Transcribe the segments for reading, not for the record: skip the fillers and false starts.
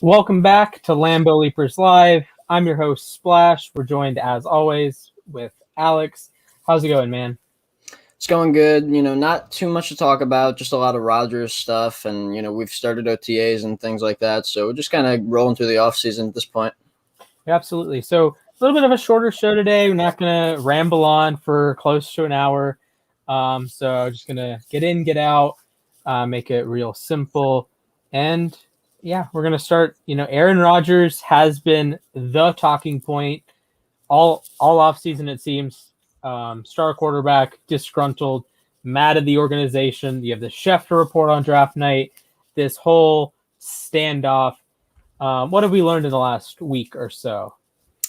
Welcome back to Lambeau Leapers Live. I'm your host, Splash. We're joined, as always, with Alex. How's it going, man? It's going good. Not too much to talk about, just a lot of Rodgers stuff. And, we've started OTAs and things like that. So we're just kind of rolling through the offseason at this point. Absolutely. So, a little bit of a shorter show today. We're not going to ramble on for close to an hour. Just going to get in, get out, make it real simple. And yeah, we're going to start. Aaron Rodgers has been the talking point all offseason, it seems. Star quarterback, disgruntled, mad at the organization. You have the Schefter report on draft night, this whole standoff. What have we learned in the last week or so?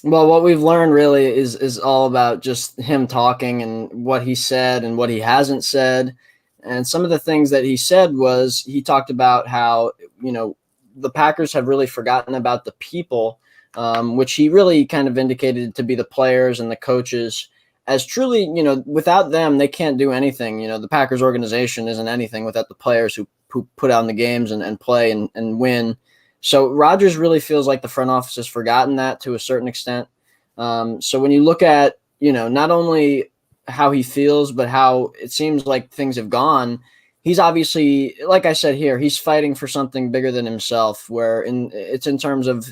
Well, what we've learned really is all about just him talking and what he said and what he hasn't said. And some of the things that he said was he talked about how, the Packers have really forgotten about the people, which he really kind of indicated to be the players and the coaches, as truly, without them, they can't do anything. The Packers organization isn't anything without the players who put on the games and play and win. So Rodgers really feels like the front office has forgotten that to a certain extent. So when you look at, not only how he feels, but how it seems like things have gone, he's obviously, like I said here, he's fighting for something bigger than himself, where it's in terms of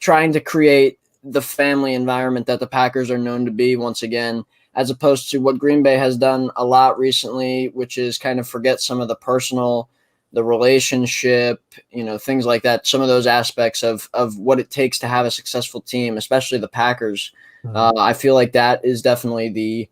trying to create the family environment that the Packers are known to be once again, as opposed to what Green Bay has done a lot recently, which is kind of forget some of the personal, the relationship, things like that, some of those aspects of what it takes to have a successful team, especially the Packers. I feel like that is definitely the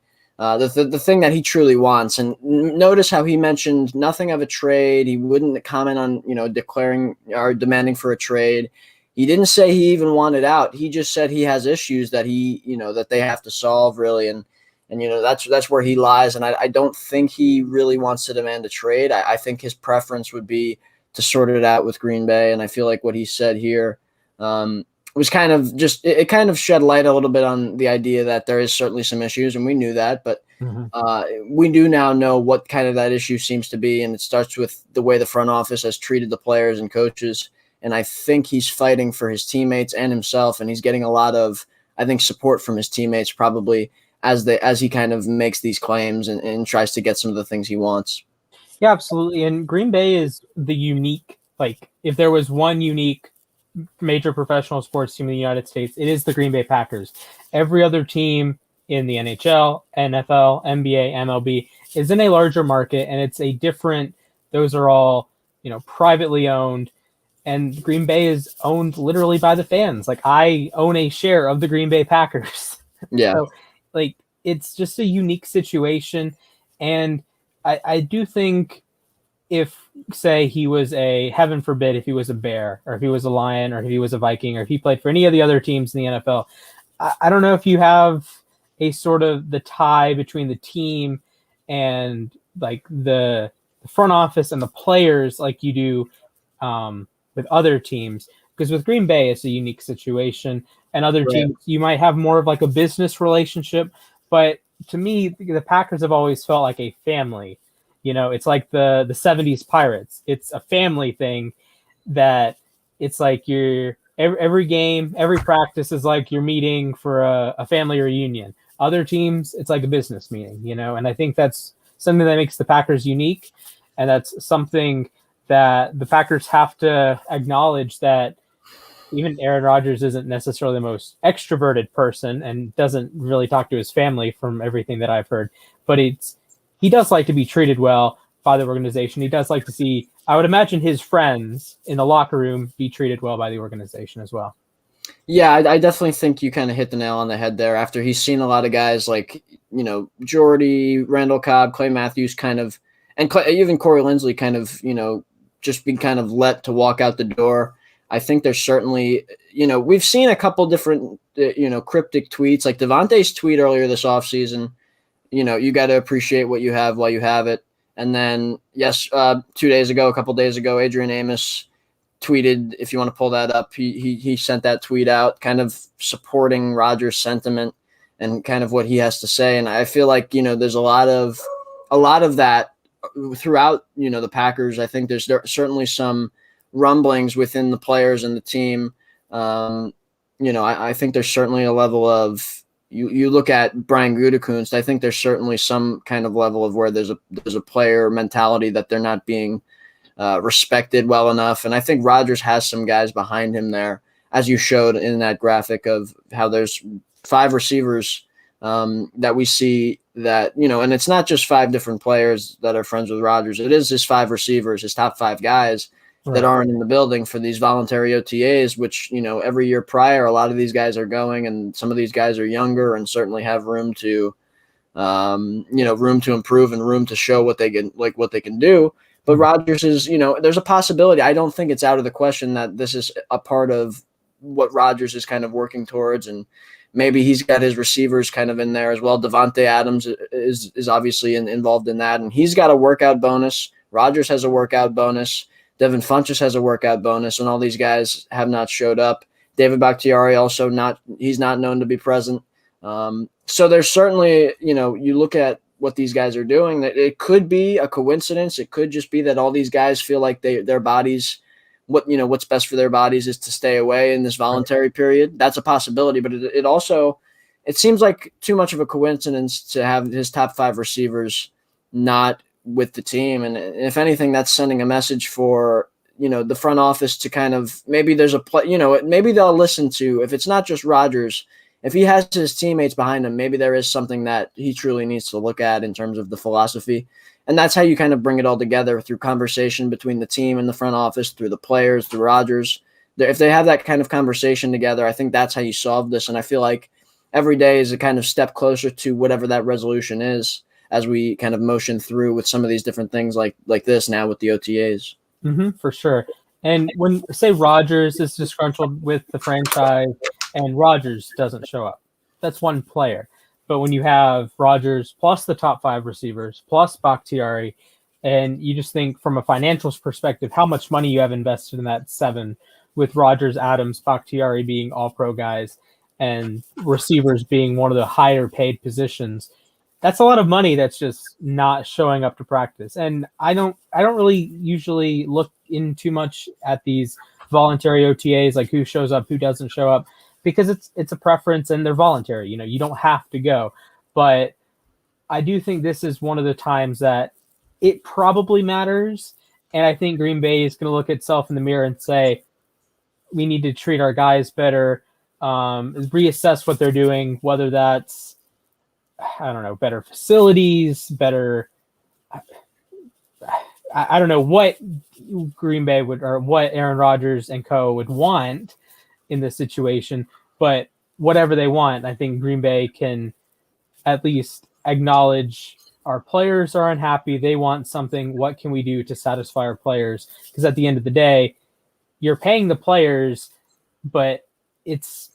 thing that he truly wants. And notice how he mentioned nothing of a trade. He wouldn't comment on, declaring or demanding for a trade. He didn't say he even wanted out. He just said he has issues that that they have to solve, really. And that's where he lies. And I don't think he really wants to demand a trade. I think his preference would be to sort it out with Green Bay. And I feel like what he said here was kind of just, it kind of shed light a little bit on the idea that there is certainly some issues, and we knew that, but we do now know what kind of that issue seems to be. And it starts with the way the front office has treated the players and coaches. And I think he's fighting for his teammates and himself, and he's getting a lot of, I think, support from his teammates probably as he kind of makes these claims and tries to get some of the things he wants. Yeah, absolutely. And Green Bay is the unique, if there was one unique major professional sports team in the United States, it is the Green Bay Packers. Every other team in the NHL, NFL, NBA, MLB is in a larger market, and it's a different, those are all, privately owned. And Green Bay is owned literally by the fans. Like, I own a share of the Green Bay Packers. Yeah. So, it's just a unique situation. And I do think if, say, he was heaven forbid, if he was a Bear, or if he was a Lion, or if he was a Viking, or if he played for any of the other teams in the NFL, I don't know if you have a sort of the tie between the team and the front office and the players like you do with other teams, because with Green Bay it's a unique situation, and other teams you might have more of a business relationship. But to me, the Packers have always felt like a family. It's like the 70s Pirates. It's a family thing, that it's like you're every game, every practice is like you're meeting for a family reunion. Other teams, it's like a business meeting, and I think that's something that makes the Packers unique, and that's something that the Packers have to acknowledge, that even Aaron Rodgers isn't necessarily the most extroverted person and doesn't really talk to his family from everything that I've heard, but he does like to be treated well by the organization. He does like to see, I would imagine, his friends in the locker room be treated well by the organization as well. Yeah, I definitely think you kind of hit the nail on the head there. After he's seen a lot of guys like, Jordy, Randall Cobb, Clay Matthews and even Corey Linsley just be kind of let to walk out the door. I think there's certainly, we've seen a couple different, cryptic tweets, like Devontae's tweet earlier this offseason. You got to appreciate what you have while you have it. And then, yes, a couple days ago, Adrian Amos tweeted, if you want to pull that up, he sent that tweet out kind of supporting Rodgers' sentiment and kind of what he has to say. And I feel like, there's a lot of that throughout, the Packers. I think there's certainly some rumblings within the players and the team. I think there's certainly a level of you look at Brian Gutekunst. I think there's certainly some kind of level of where there's a player mentality that they're not being respected well enough. And I think Rodgers has some guys behind him there, as you showed in that graphic of how there's 5 receivers that we see that, and it's not just 5 different players that are friends with Rodgers. It is his 5 receivers, his top 5 guys that aren't in the building for these voluntary OTAs, which, every year prior, a lot of these guys are going, and some of these guys are younger and certainly have room to, room to improve and room to show what they can do. But Rodgers is, there's a possibility. I don't think it's out of the question that this is a part of what Rodgers is kind of working towards, and maybe he's got his receivers kind of in there as well. Devontae Adams is obviously involved in that, and he's got a workout bonus. Rodgers has a workout bonus. Devin Funchess has a workout bonus, and all these guys have not showed up. David Bakhtiari also he's not known to be present. So there's certainly, you look at what these guys are doing, that it could be a coincidence. It could just be that all these guys feel like their bodies, what's best for their bodies is to stay away in this voluntary period. That's a possibility, but it seems like too much of a coincidence to have his top 5 receivers not with the team. And if anything, that's sending a message for, the front office to kind of, maybe there's a play, maybe they'll listen to, if it's not just Rodgers, if he has his teammates behind him, maybe there is something that he truly needs to look at in terms of the philosophy. And that's how you kind of bring it all together, through conversation between the team and the front office, through the players, through Rodgers. If they have that kind of conversation together, I think that's how you solve this. And I feel like every day is a kind of step closer to whatever that resolution is, as we kind of motion through with some of these different things like this now with the OTAs. For sure. And when, say, Rodgers is disgruntled with the franchise and Rodgers doesn't show up, that's one player. But when you have Rodgers plus the top 5 receivers plus Bakhtiari, and you just think from a financials perspective, how much money you have invested in that 7, with Rodgers, Adams, Bakhtiari being all pro guys and receivers being one of the higher paid positions, that's a lot of money that's just not showing up to practice. And I don't really usually look in too much at these voluntary OTAs, like who shows up, who doesn't show up, because it's a preference and they're voluntary. You don't have to go. But I do think this is one of the times that it probably matters. And I think Green Bay is going to look at itself in the mirror and say, we need to treat our guys better, reassess what they're doing, whether that's, I don't know, better facilities, better. I don't know what Green Bay would, or what Aaron Rodgers and co would want in this situation, but whatever they want, I think Green Bay can at least acknowledge our players are unhappy. They want something. What can we do to satisfy our players? Because at the end of the day, you're paying the players, but it's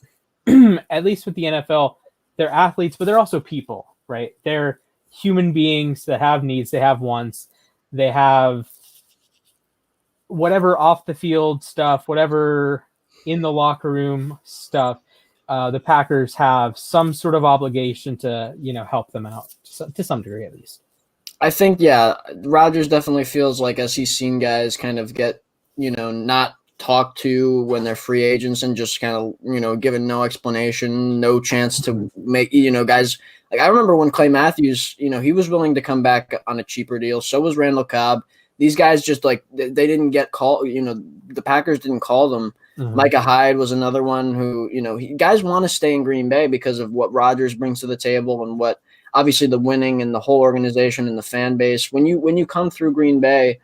at least with the NFL, they're athletes, but they're also people, right? They're human beings that have needs, they have wants, they have whatever off the field stuff, whatever in the locker room stuff. The Packers have some sort of obligation to, help them out to some degree, at least. I think, yeah, Rodgers definitely feels like, as he's seen guys kind of get, not talked to when they're free agents and just kind of, given no explanation, no chance to make, guys. Like, I remember when Clay Matthews, he was willing to come back on a cheaper deal. So was Randall Cobb. These guys just, like, they didn't get called. The Packers didn't call them. Mm-hmm. Micah Hyde was another one who, guys want to stay in Green Bay because of what Rodgers brings to the table and what, obviously, the winning and the whole organization and the fan base. When you come through Green Bay,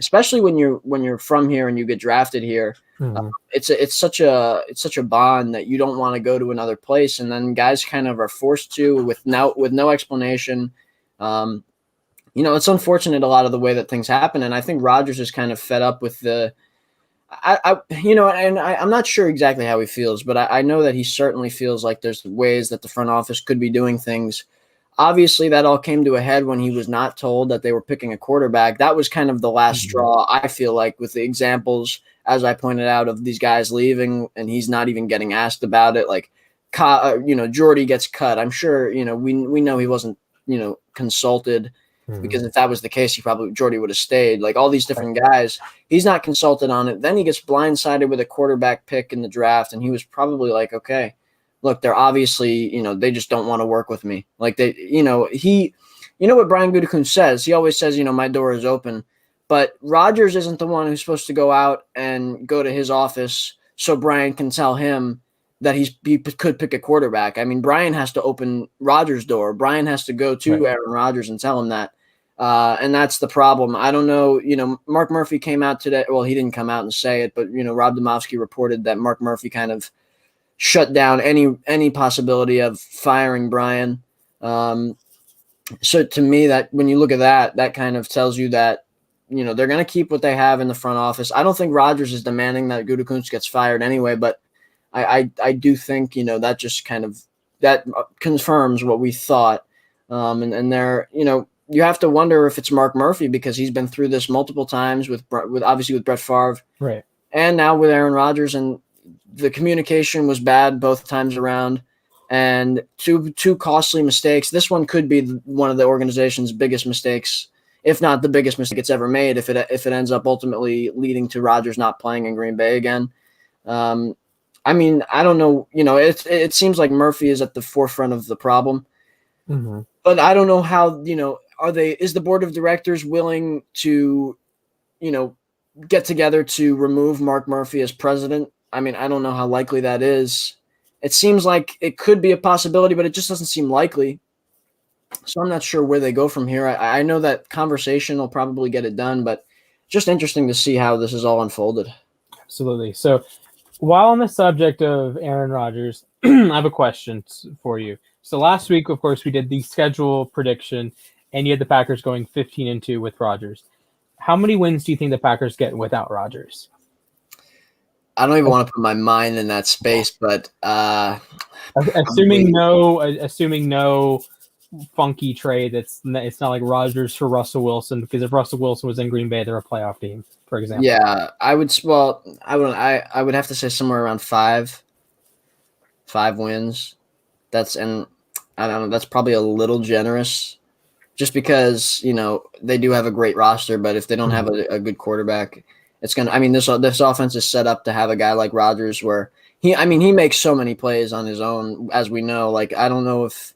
especially when you're from here and you get drafted here, mm-hmm. It's such a bond that you don't want to go to another place. And then guys kind of are forced to with no explanation. It's unfortunate a lot of the way that things happen. And I think Rodgers is kind of fed up with I'm not sure exactly how he feels, but I know that he certainly feels like there's ways that the front office could be doing things. Obviously, that all came to a head when he was not told that they were picking a quarterback. That was kind of the last straw, I feel like, with the examples, as I pointed out, of these guys leaving and he's not even getting asked about it. Like, Jordy gets cut. I'm sure, we know he wasn't, consulted. Because if that was the case, Jordy would have stayed. Like all these different guys, he's not consulted on it. Then he gets blindsided with a quarterback pick in the draft, and he was probably like, okay, look, they're obviously, they just don't want to work with me. Like what Brian Gutekunst says? He always says, my door is open. But Rodgers isn't the one who's supposed to go out and go to his office so Brian can tell him that he could pick a quarterback. I mean, Brian has to open Rodgers' door. Brian has to go to Aaron Rodgers and tell him that. And that's the problem. I don't know. Mark Murphy came out today. Well, he didn't come out and say it, but Rob Domofsky reported that Mark Murphy kind of shut down any possibility of firing Brian. So to me, that when you look at that kind of tells you that they're going to keep what they have in the front office. I don't think Rodgers is demanding that Gutekunst gets fired anyway, but I do think that just kind of that confirms what we thought. And they're you have to wonder if it's Mark Murphy because he's been through this multiple times with obviously with Brett Favre, right, and now with Aaron Rodgers, and the communication was bad both times around, and two costly mistakes. This one could be one of the organization's biggest mistakes, if not the biggest mistake it's ever made. If it ends up ultimately leading to Rodgers not playing in Green Bay again. I mean, I don't know. It seems like Murphy is at the forefront of the problem, but I don't know how. Is the board of directors willing to, get together to remove Mark Murphy as president? I mean, I don't know how likely that is. It seems like it could be a possibility, but it just doesn't seem likely. So I'm not sure where they go from here. I know that conversation will probably get it done, but just interesting to see how this is all unfolded. Absolutely. So while on the subject of Aaron Rodgers, I have a question for you. So last week, of course, we did the schedule prediction, and you had the Packers going 15-2 with Rodgers. How many wins do you think the Packers get without Rodgers? I don't even want to put my mind in that space, but assuming no funky trade, it's not like Rodgers for Russell Wilson, because if Russell Wilson was in Green Bay, they're a playoff team, for example. Yeah, I would have to say somewhere around five wins. And I don't know, that's probably a little generous. Just because, they do have a great roster, but if they don't have a good quarterback, it's going to – I mean, this offense is set up to have a guy like Rodgers where he makes so many plays on his own, as we know. Like, I don't know if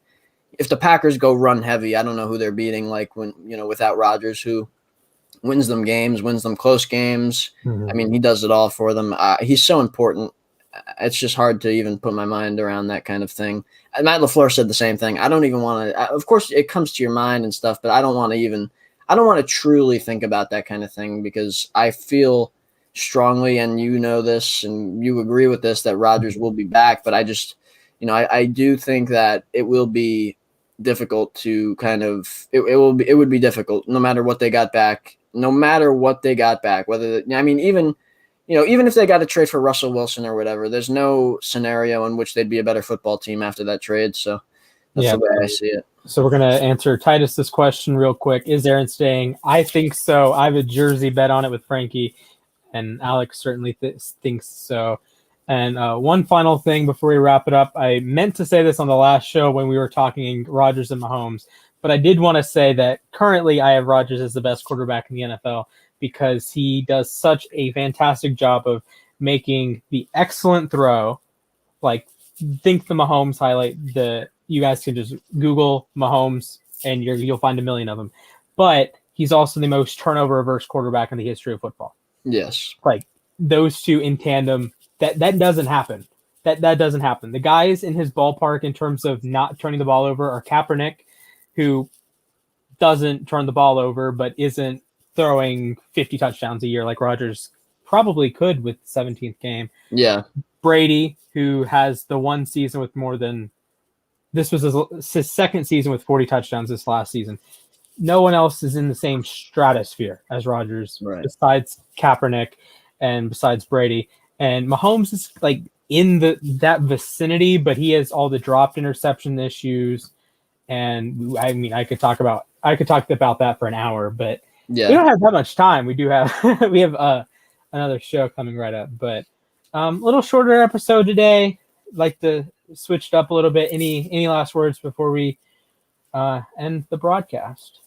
the Packers go run heavy, I don't know who they're beating, like when, without Rodgers, who wins them games, wins them close games. I mean, he does it all for them. He's so important. It's just hard to even put my mind around that kind of thing. And Matt LaFleur said the same thing. I don't even want to. Of course, it comes to your mind and stuff, but I don't want to truly think about that kind of thing because I feel strongly, and this, and you agree with this, that Rodgers will be back. But I just, I do think that it will be difficult to kind of. It would be difficult no matter what they got back. Even if they got a trade for Russell Wilson or whatever, there's no scenario in which they'd be a better football team after that trade. So that's the way I see it. So we're going to answer Titus this question real quick. Is Aaron staying? I think so. I have a jersey bet on it with Frankie, and Alex certainly thinks so. And one final thing before we wrap it up. I meant to say this on the last show when we were talking Rodgers and Mahomes, but I did want to say that currently I have Rodgers as the best quarterback in the NFL, because he does such a fantastic job of making the excellent throw. Like, think the Mahomes highlight. You guys can just Google Mahomes and you'll find a million of them. But he's also the most turnover reverse quarterback in the history of football. Yes. Like, those two in tandem, that doesn't happen. That doesn't happen. The guys in his ballpark in terms of not turning the ball over are Kaepernick, who doesn't turn the ball over but isn't throwing 50 touchdowns a year like Rodgers probably could with the 17th game. Yeah. Brady, who has the one season with more than – this was his second season with 40 touchdowns this last season. No one else is in the same stratosphere as Rodgers, besides Kaepernick and besides Brady. And Mahomes is like in that vicinity, but he has all the dropped interception issues. And I mean, I could talk about that for an hour, but – yeah. We don't have that much time. We do have another show coming right up, but a little shorter episode today. Like to switch it up a little bit. Any last words before we end the broadcast?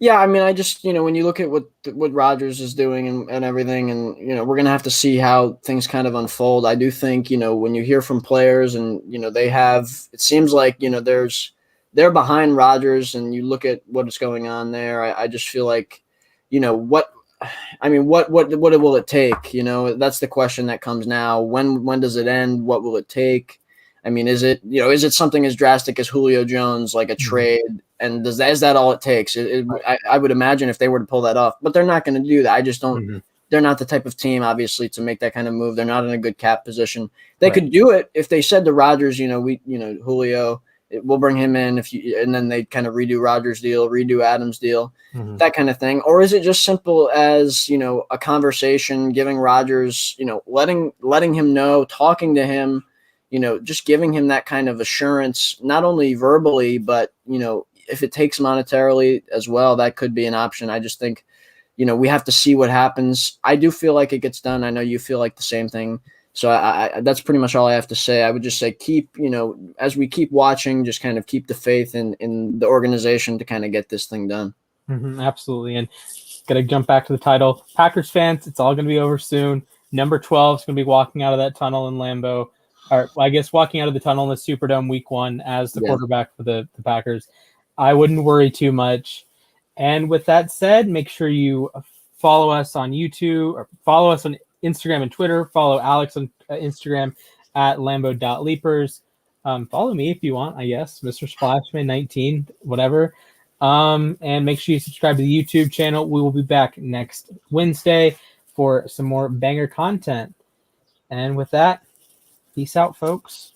Yeah, I mean, I just, when you look at what Rodgers is doing and everything, and we're gonna have to see how things kind of unfold. I do think, when you hear from players and they have, it seems like they're behind Rodgers, and you look at what is going on there. I just feel like, what I mean, what will it take? That's the question that comes now. When does it end? What will it take? I mean, is it something as drastic as Julio Jones, like a trade? And is that all it takes? I would imagine if they were to pull that off, but they're not going to do that. I just don't. Mm-hmm. They're not the type of team, obviously, to make that kind of move. They're not in a good cap position. They Right. could do it if they said to Rodgers, Julio, we'll bring him in and then they kind of redo Rodgers' deal, redo Adams' deal, Mm-hmm. that kind of thing. Or is it just simple as a conversation, giving Rodgers, letting him know, talking to him, just giving him that kind of assurance, not only verbally, but if it takes monetarily as well, that could be an option. I just think, we have to see what happens. I do feel like it gets done. I know you feel like the same thing. So I that's pretty much all I have to say. I would just say keep, as we keep watching, just kind of keep the faith in the organization to kind of get this thing done. Mm-hmm, absolutely. And got to jump back to the title. Packers fans, it's all going to be over soon. Number 12 is going to be walking out of that tunnel in Lambeau, or I guess walking out of the tunnel in the Superdome week 1 as the quarterback for the Packers. I wouldn't worry too much. And with that said, make sure you follow us on YouTube or follow us on Instagram and Twitter. Follow Alex on Instagram at Lambeau.Leapers. Follow me if you want, I guess, Mr. Splashman 19, whatever. And make sure you subscribe to the YouTube channel. We will be back next Wednesday for some more banger content. And with that, peace out, folks.